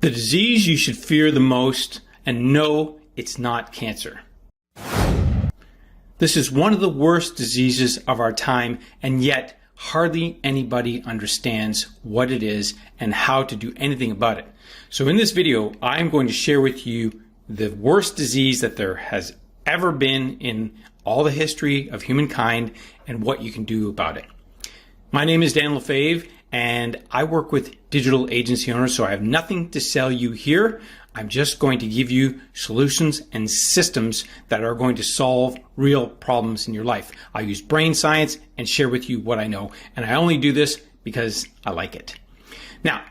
The disease you should fear the most, and no, it's not cancer. This is one of the worst diseases of our time, and yet hardly anybody understands what it is and how to do anything about it. So in this video, I'm going to share with you the worst disease that there has ever been in all the history of humankind and what you can do about it. My name is Dan Lefebvre, and I work with digital agency owners, so I have nothing to sell you here. I'm just going to give you solutions and systems that are going to solve real problems in your life. I use brain science and share with you what I know, and I only do this because I like it. Now,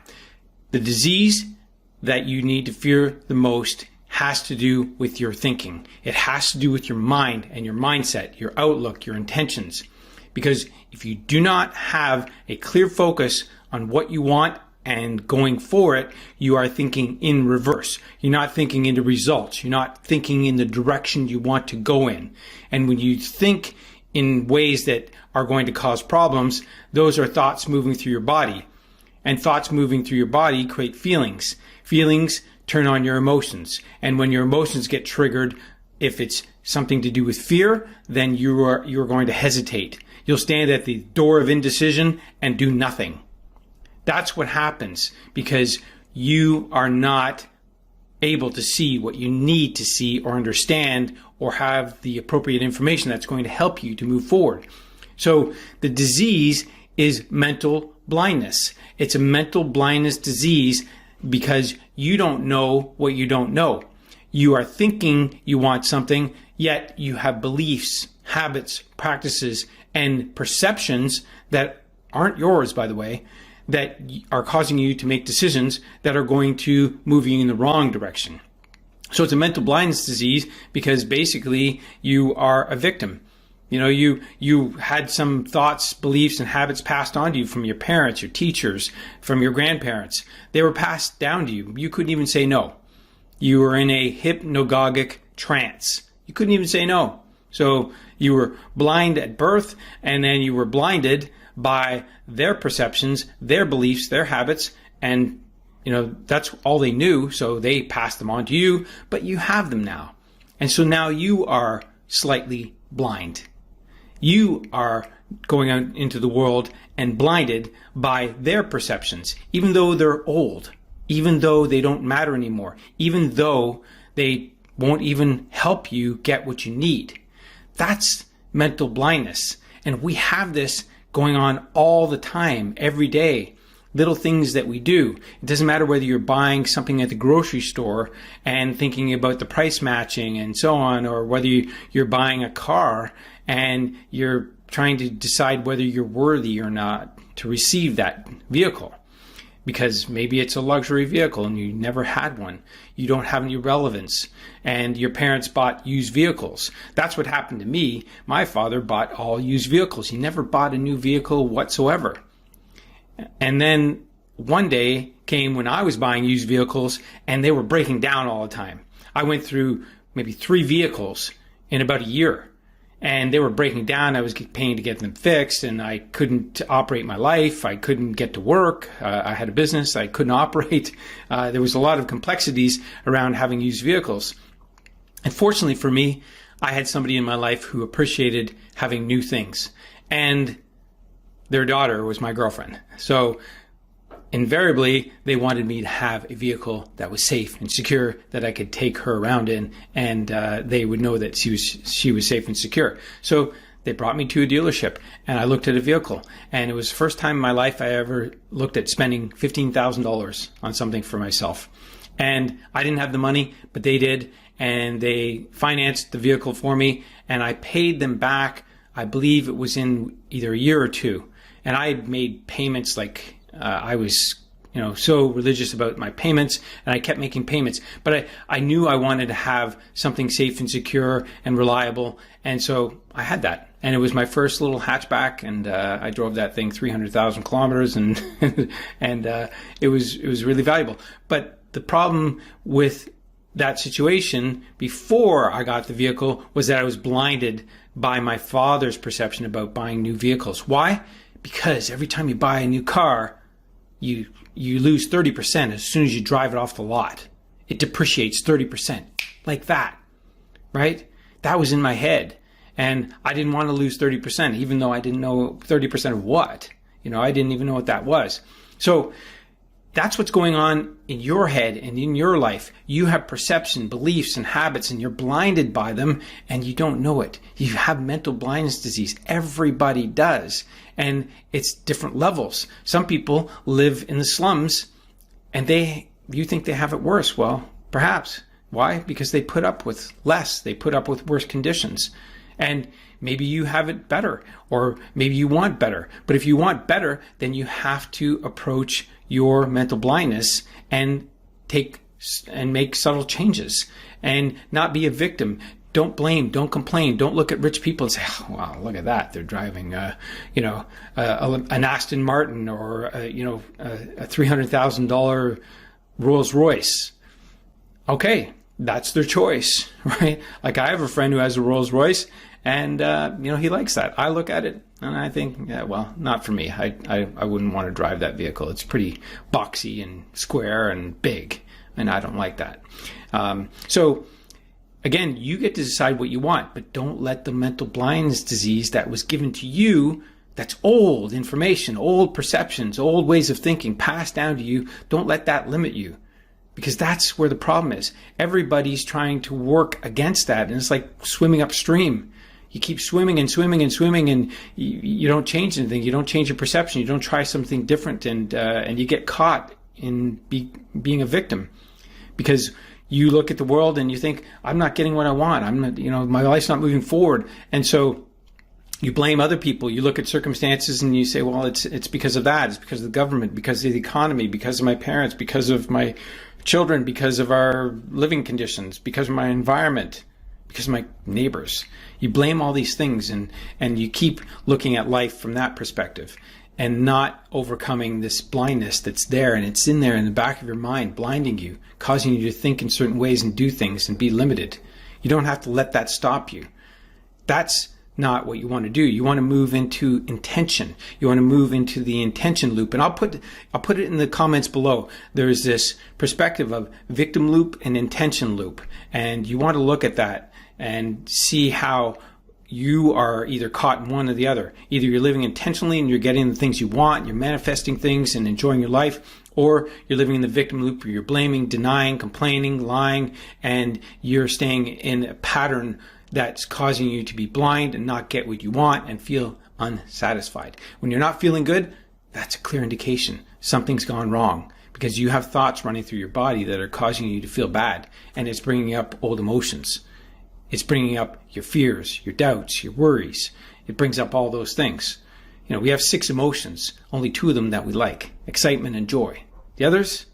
the disease that you need to fear the most has to do with your thinking. It has to do with your mind and your mindset, your outlook, your intentions. Because if you do not have a clear focus on what you want and going for it, you are thinking in reverse. You're not thinking into results. You're not thinking in the direction you want to go in. And when you think in ways that are going to cause problems, those are thoughts moving through your body. And thoughts moving through your body create feelings. Feelings turn on your emotions. And when your emotions get triggered, if it's something to do with fear, then you're going to hesitate. You'll stand at the door of indecision and do nothing. That's what happens because you are not able to see what you need to see or understand or have the appropriate information that's going to help you to move forward. So the disease is mental blindness. It's a mental blindness disease because you don't know what you don't know. You are thinking you want something, yet you have beliefs, habits, practices, and perceptions that aren't yours, by the way, that are causing you to make decisions that are going to move you in the wrong direction. So it's a mental blindness disease because basically you are a victim. You know, you had some thoughts, beliefs, and habits passed on to you from your parents, your teachers, from your grandparents. They were passed down to you. You couldn't even say no. You were in a hypnagogic trance. You couldn't even say no. So you were blind at birth, and then you were blinded by their perceptions, their beliefs, their habits, and that's all they knew, so they passed them on to you, but you have them now. And so now you are slightly blind. You are going out into the world and blinded by their perceptions, even though they're old, even though they don't matter anymore, even though they won't even help you get what you need. That's mental blindness. And we have this going on all the time, every day. Little things that we do. It doesn't matter whether you're buying something at the grocery store and thinking about the price matching and so on, or whether you're buying a car and you're trying to decide whether you're worthy or not to receive that vehicle. Because maybe it's a luxury vehicle and you never had one. You don't have any relevance. And your parents bought used vehicles. That's what happened to me. My father bought all used vehicles. He never bought a new vehicle whatsoever. And then one day came when I was buying used vehicles and they were breaking down all the time. I went through maybe 3 vehicles in about a year. And they were breaking down. I was paying to get them fixed, and I couldn't operate my life. I couldn't get to work. I had a business. I couldn't operate. There was a lot of complexities around having used vehicles. And fortunately for me, I had somebody in my life who appreciated having new things. And their daughter was my girlfriend. So invariably, they wanted me to have a vehicle that was safe and secure that I could take her around in, and they would know that she was safe and secure. So they brought me to a dealership, and I looked at a vehicle, and it was the first time in my life I ever looked at spending $15,000 on something for myself. And I didn't have the money, but they did, and they financed the vehicle for me, and I paid them back. I believe it was in either a year or 2, and I had made payments like I was, so religious about my payments, and I kept making payments. But I knew I wanted to have something safe and secure and reliable, and so I had that. And it was my first little hatchback, and I drove that thing 300,000 kilometers, and and it was really valuable. But the problem with that situation before I got the vehicle was that I was blinded by my father's perception about buying new vehicles. Why? Because every time you buy a new car, you lose 30% as soon as you drive it off the lot. It depreciates 30%, like that, right? That was in my head. And I didn't want to lose 30%, even though I didn't know 30% of what. I didn't even know what that was. So that's what's going on in your head and in your life. You have perception, beliefs, and habits, and you're blinded by them, and you don't know it. You have mental blindness disease. Everybody does. And it's different levels. Some people live in the slums, and you think they have it worse. Well, perhaps. Why? Because they put up with less. They put up with worse conditions. And maybe you have it better, or maybe you want better. But if you want better, then you have to approach your mental blindness and make subtle changes and not be a victim. Don't blame, don't complain, don't look at rich people and say, oh, wow, look at that. They're driving, an Aston Martin or, a $300,000 Rolls Royce. Okay, that's their choice, right? Like I have a friend who has a Rolls Royce and, he likes that. I look at it and I think, yeah, well, not for me. I wouldn't want to drive that vehicle. It's pretty boxy and square and big, and I don't like that. So again, you get to decide what you want, but don't let the mental blindness disease that was given to you, that's old information, old perceptions, old ways of thinking passed down to you. Don't let that limit you, because that's where the problem is. Everybody's trying to work against that, and it's like swimming upstream. You keep swimming and swimming and swimming, and you don't change anything. You don't change your perception. You don't try something different, and you get caught in being a victim, because you look at the world and you think, I'm not getting what I want. I'm not, my life's not moving forward, and so you blame other people. You look at circumstances and you say, well, it's because of that. It's because of the government, because of the economy, because of my parents, because of my children, because of our living conditions, because of my environment, because of my neighbors. You blame all these things, and you keep looking at life from that perspective and not overcoming this blindness that's there, and it's in there in the back of your mind, blinding you, causing you to think in certain ways and do things and be limited. You don't have to let that stop you. That's not what you want to do. You want to move into intention. You want to move into the intention loop. And I'll put it in the comments below. There's this perspective of victim loop and intention loop. And you want to look at that and see how you are either caught in one or the other. Either you're living intentionally and you're getting the things you want, you're manifesting things and enjoying your life, or you're living in the victim loop where you're blaming, denying, complaining, lying, and you're staying in a pattern that's causing you to be blind and not get what you want and feel unsatisfied. When you're not feeling good, that's a clear indication something's gone wrong, because you have thoughts running through your body that are causing you to feel bad, and it's bringing up old emotions. It's bringing up your fears, your doubts, your worries. It brings up all those things. We have 6 emotions, only 2 of them that we like, excitement and joy. The others,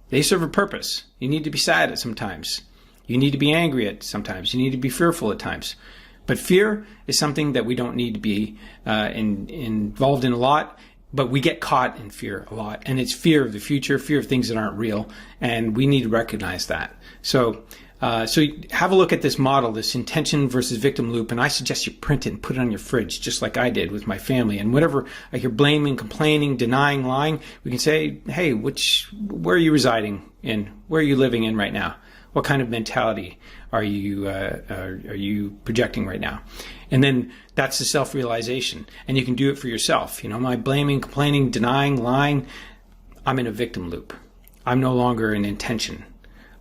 they serve a purpose. You need to be sad at sometimes. You need to be angry at sometimes. You need to be fearful at times. But fear is something that we don't need to be involved in a lot, but we get caught in fear a lot. And it's fear of the future, fear of things that aren't real, and we need to recognize that. So have a look at this model, this intention versus victim loop, and I suggest you print it and put it on your fridge, just like I did with my family. And whatever, like you're blaming, complaining, denying, lying, we can say, hey, where are you residing in? Where are you living in right now? What kind of mentality are you projecting right now? And then that's the self-realization, and you can do it for yourself. Am I blaming, complaining, denying, lying? I'm in a victim loop. I'm no longer in intention.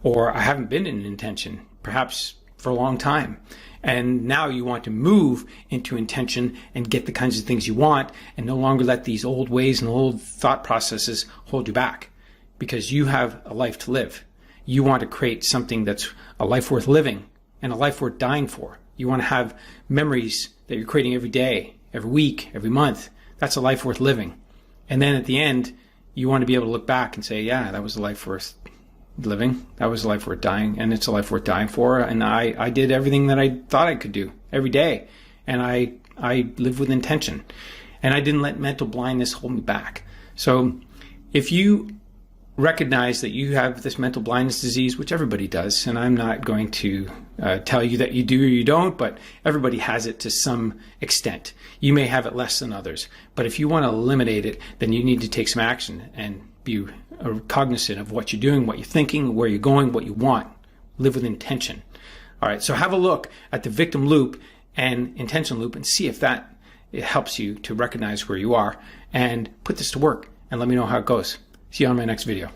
Or I haven't been in intention, perhaps for a long time. And now you want to move into intention and get the kinds of things you want, and no longer let these old ways and old thought processes hold you back, because you have a life to live. You want to create something that's a life worth living and a life worth dying for. You want to have memories that you're creating every day, every week, every month. That's a life worth living. And then at the end, you want to be able to look back and say, yeah, that was a life worth living. That was a life worth dying, and it's a life worth dying for. And I did everything that I thought I could do every day, and I lived with intention, and I didn't let mental blindness hold me back. So if you recognize that you have this mental blindness disease, which everybody does, and I'm not going to tell you that you do or you don't, but everybody has it to some extent. You may have it less than others, but if you want to eliminate it, then you need to take some action and be cognizant of what you're doing, what you're thinking, where you're going, what you want. Live with intention. All right, so have a look at the victim loop and intention loop and see if it helps you to recognize where you are and put this to work, and let me know how it goes. See you on my next video.